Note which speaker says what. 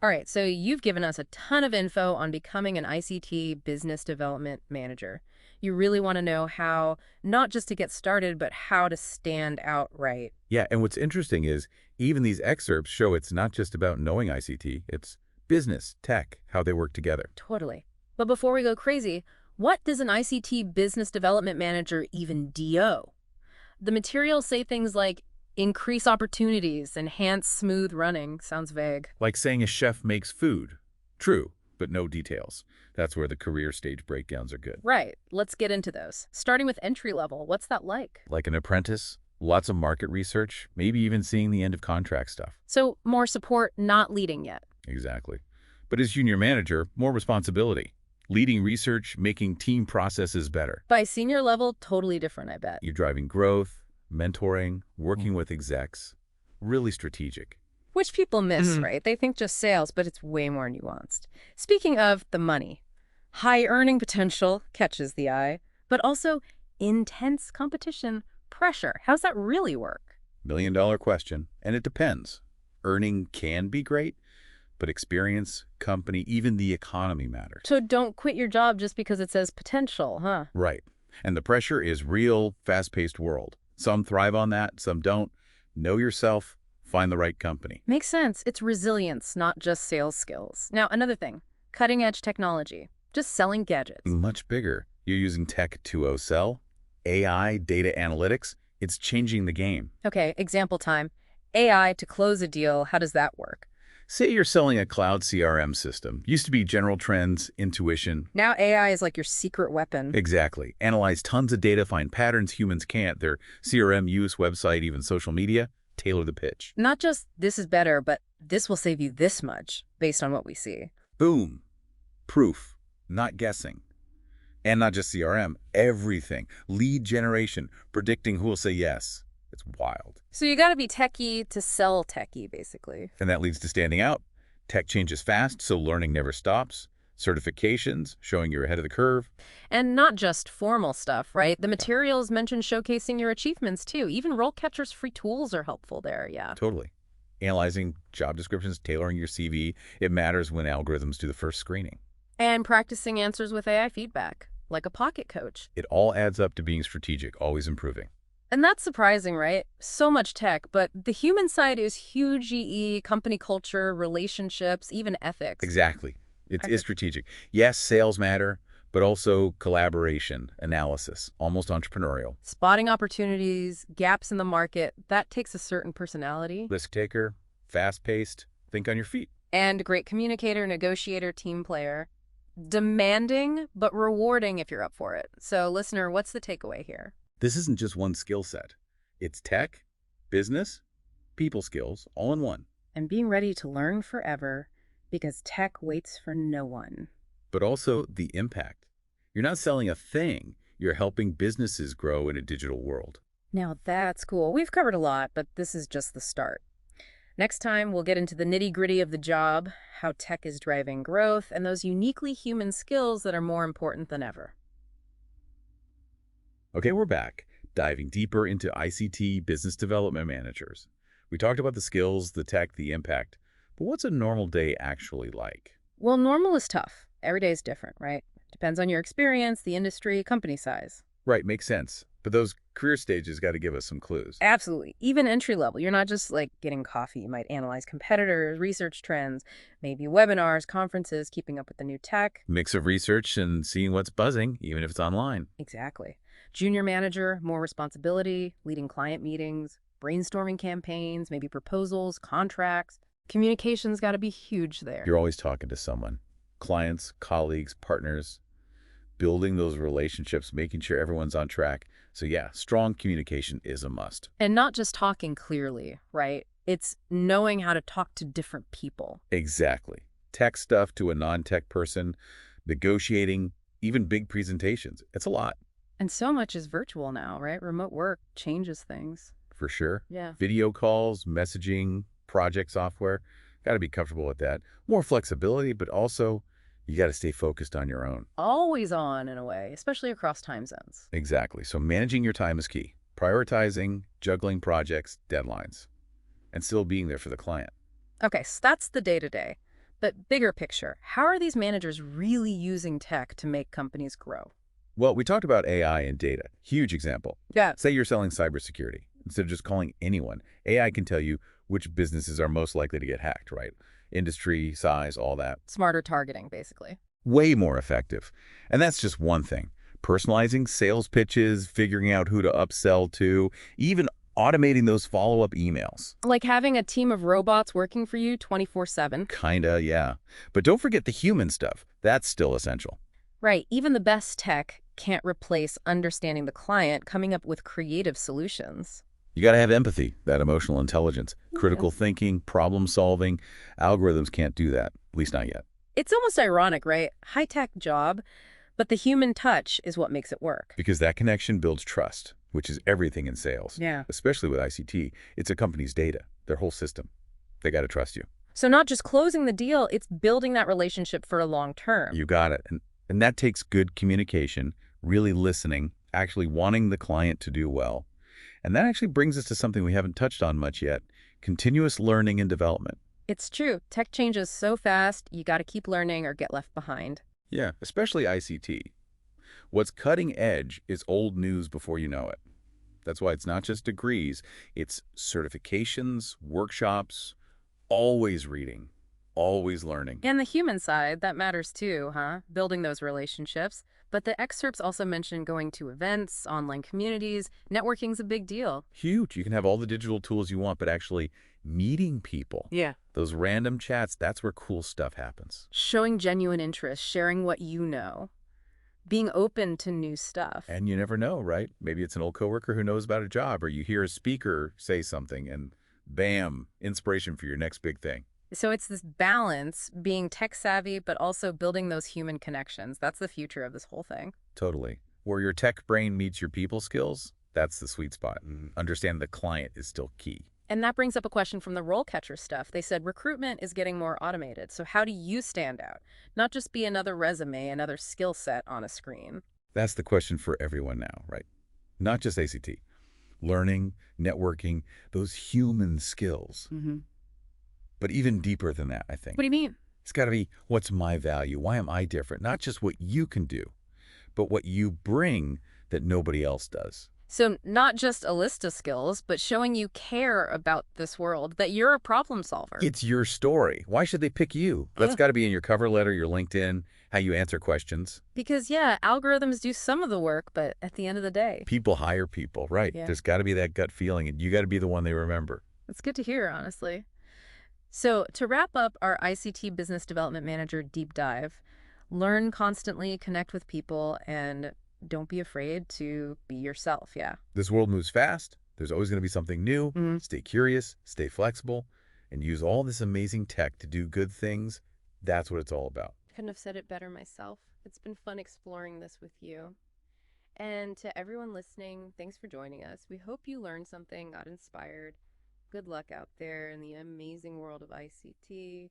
Speaker 1: All right, so you've given us a ton of info on becoming an ICT Business Development Manager. You really want to know how, not just to get started, but how to stand out right.
Speaker 2: Yeah, and what's interesting is even these excerpts show it's not just about knowing ICT, it's business, tech, how they work together.
Speaker 1: Totally. But before we go crazy, what does an ICT Business Development Manager even do? The materials say things like increase opportunities, enhance smooth running. Sounds vague.
Speaker 2: Like saying a chef makes food. True, but no details. That's where the career stage breakdowns are good.
Speaker 1: Right. Let's get into those. Starting with entry level, what's that like?
Speaker 2: Like an apprentice, lots of market research, maybe even seeing the end of contract stuff.
Speaker 1: So more support, not leading yet.
Speaker 2: Exactly. But as junior manager, more responsibility. Leading research, making team processes better.
Speaker 1: By senior level, totally different, I bet.
Speaker 2: You're driving growth, mentoring, working with execs. Really strategic.
Speaker 1: Which people miss, right? They think just sales, but it's way more nuanced. Speaking of the money, high earning potential catches the eye, but also intense competition, pressure. How's that really work?
Speaker 2: $1 million question, and it depends. Earning can be great, but experience, company, even the economy matters.
Speaker 1: So don't quit your job just because it says potential, huh?
Speaker 2: Right. And the pressure is real, fast-paced world. Some thrive on that, some don't. Know yourself, find the right company.
Speaker 1: Makes sense. It's resilience, not just sales skills. Now, another thing, cutting edge technology, just selling gadgets.
Speaker 2: Much bigger. You're using tech to sell, AI, data analytics. It's changing the game.
Speaker 1: Okay, example time. AI to close a deal, how does that work?
Speaker 2: Say you're selling a cloud CRM system. Used to be general trends, intuition.
Speaker 1: Now AI is like your secret weapon.
Speaker 2: Exactly. Analyze tons of data, find patterns humans can't. Their CRM use, website, even social media. Tailor the pitch.
Speaker 1: Not just this is better, but this will save you this much based on what we see.
Speaker 2: Boom. Proof. Not guessing. And not just CRM. Everything. Lead generation. Predicting who will say yes. It's wild.
Speaker 1: So you got to be techie to sell techie, basically.
Speaker 2: And that leads to standing out. Tech changes fast, so learning never stops. Certifications, showing you're ahead of the curve.
Speaker 1: And not just formal stuff, right? The materials mention showcasing your achievements, too. Even RoleCatcher's free tools are helpful there, yeah.
Speaker 2: Totally. Analyzing job descriptions, tailoring your CV. It matters when algorithms do the first screening.
Speaker 1: And practicing answers with AI feedback, like a pocket coach.
Speaker 2: It all adds up to being strategic, always improving.
Speaker 1: And that's surprising, right? So much tech, but the human side is huge EE, company culture, relationships, even ethics.
Speaker 2: Exactly. It is strategic. Yes, sales matter, but also collaboration, analysis, almost entrepreneurial.
Speaker 1: Spotting opportunities, gaps in the market, that takes a certain personality.
Speaker 2: Risk taker, fast-paced, think on your feet.
Speaker 1: And great communicator, negotiator, team player. Demanding, but rewarding if you're up for it. So, listener, what's the takeaway here?
Speaker 2: This isn't just one skill set. It's tech, business, people skills, all in one.
Speaker 1: And being ready to learn forever, because tech waits for no one.
Speaker 2: But also the impact. You're not selling a thing. You're helping businesses grow in a digital world.
Speaker 1: Now that's cool. We've covered a lot, but this is just the start. Next time, we'll get into the nitty-gritty of the job, how tech is driving growth, and those uniquely human skills that are more important than ever.
Speaker 2: Okay, we're back, diving deeper into ICT Business Development Managers. We talked about the skills, the tech, the impact. But what's a normal day actually like?
Speaker 1: Well, normal is tough. Every day is different, right? Depends on your experience, the industry, company size.
Speaker 2: Right, makes sense. But those career stages got to give us some clues.
Speaker 1: Absolutely. Even entry level. You're not just like getting coffee. You might analyze competitors, research trends, maybe webinars, conferences, keeping up with the new tech.
Speaker 2: Mix of research and seeing what's buzzing, even if it's online.
Speaker 1: Exactly. Junior manager, more responsibility, leading client meetings, brainstorming campaigns, maybe proposals, contracts. Communication's got to be huge there.
Speaker 2: You're always talking to someone. Clients, colleagues, partners. Building those relationships, making sure everyone's on track. So yeah, strong communication is a must.
Speaker 1: And not just talking clearly, right? It's knowing how to talk to different people.
Speaker 2: Exactly. Tech stuff to a non-tech person, negotiating, even big presentations. It's a lot.
Speaker 1: And so much is virtual now, right? Remote work changes things.
Speaker 2: For sure.
Speaker 1: Yeah.
Speaker 2: Video calls, messaging, project software. Got to be comfortable with that. More flexibility, but also you got to stay focused on your own.
Speaker 1: Always on, in a way, especially across time zones.
Speaker 2: Exactly. So managing your time is key. Prioritizing, juggling projects, deadlines, and still being there for the client.
Speaker 1: Okay, so that's the day-to-day. But bigger picture, how are these managers really using tech to make companies grow?
Speaker 2: Well, we talked about AI and data. Huge example.
Speaker 1: Yeah.
Speaker 2: Say you're selling cybersecurity. Instead of just calling anyone, AI can tell you which businesses are most likely to get hacked, right? Industry, size, all that.
Speaker 1: Smarter targeting, basically.
Speaker 2: Way more effective. And that's just one thing. Personalizing sales pitches, figuring out who to upsell to, even automating those follow-up emails.
Speaker 1: Like having a team of robots working for you 24/7.
Speaker 2: Kinda, yeah. But don't forget the human stuff. That's still essential.
Speaker 1: Right. Even the best tech can't replace understanding the client, coming up with creative solutions.
Speaker 2: You got to have empathy, that emotional intelligence, critical
Speaker 1: Yes.
Speaker 2: thinking, problem solving. Algorithms can't do that, at least not yet.
Speaker 1: It's almost ironic, right? High-tech job, but the human touch is what makes it work.
Speaker 2: Because that connection builds trust, which is everything in sales.
Speaker 1: Yeah.
Speaker 2: Especially with ICT, it's a company's data, their whole system. They got to trust you.
Speaker 1: So not just closing the deal, it's building that relationship for a long term.
Speaker 2: You got it. And that takes good communication, really listening, actually wanting the client to do well. And that actually brings us to something we haven't touched on much yet, continuous learning and development.
Speaker 1: It's true. Tech changes so fast, you got to keep learning or get left behind.
Speaker 2: Yeah, especially ICT. What's cutting edge is old news before you know it. That's why it's not just degrees, it's certifications, workshops, always reading, always learning.
Speaker 1: And the human side, that matters too, huh? Building those relationships. But the excerpts also mention going to events, online communities. Networking's a big deal.
Speaker 2: Huge. You can have all the digital tools you want, but actually meeting people,
Speaker 1: Yeah.
Speaker 2: those random chats, that's where cool stuff happens.
Speaker 1: Showing genuine interest, sharing what you know, being open to new stuff.
Speaker 2: And you never know, right? Maybe it's an old coworker who knows about a job, or you hear a speaker say something, and bam, inspiration for your next big thing.
Speaker 1: So it's this balance, being tech savvy, but also building those human connections. That's the future of this whole thing.
Speaker 2: Totally. Where your tech brain meets your people skills, that's the sweet spot. And understand the client is still key.
Speaker 1: And that brings up a question from the RoleCatcher stuff. They said recruitment is getting more automated. So how do you stand out? Not just be another resume, another skill set on a screen.
Speaker 2: That's the question for everyone now, right? Not just ACT. Learning, networking, those human skills. But even deeper than that, I think.
Speaker 1: What do you mean?
Speaker 2: It's got to be, what's my value? Why am I different? Not just what you can do, but what you bring that nobody else does.
Speaker 1: So not just a list of skills, but showing you care about this world, that you're a problem solver.
Speaker 2: It's your story. Why should they pick you? That's got to be in your cover letter, your LinkedIn, how you answer questions.
Speaker 1: Because, yeah, algorithms do some of the work, but at the end of the day.
Speaker 2: People hire people, right?
Speaker 1: Yeah.
Speaker 2: There's got to be that gut feeling, and you got to be the one they remember.
Speaker 1: It's good to hear, honestly. So to wrap up our ICT Business Development Manager deep dive, learn constantly, connect with people, and don't be afraid to be yourself, yeah.
Speaker 2: This world moves fast. There's always going to be something new. Stay curious, stay flexible, and use all this amazing tech to do good things. That's what it's all about.
Speaker 1: Couldn't have said it better myself. It's been fun exploring this with you. And to everyone listening, thanks for joining us. We hope you learned something, got inspired. Good luck out there in the amazing world of ICT.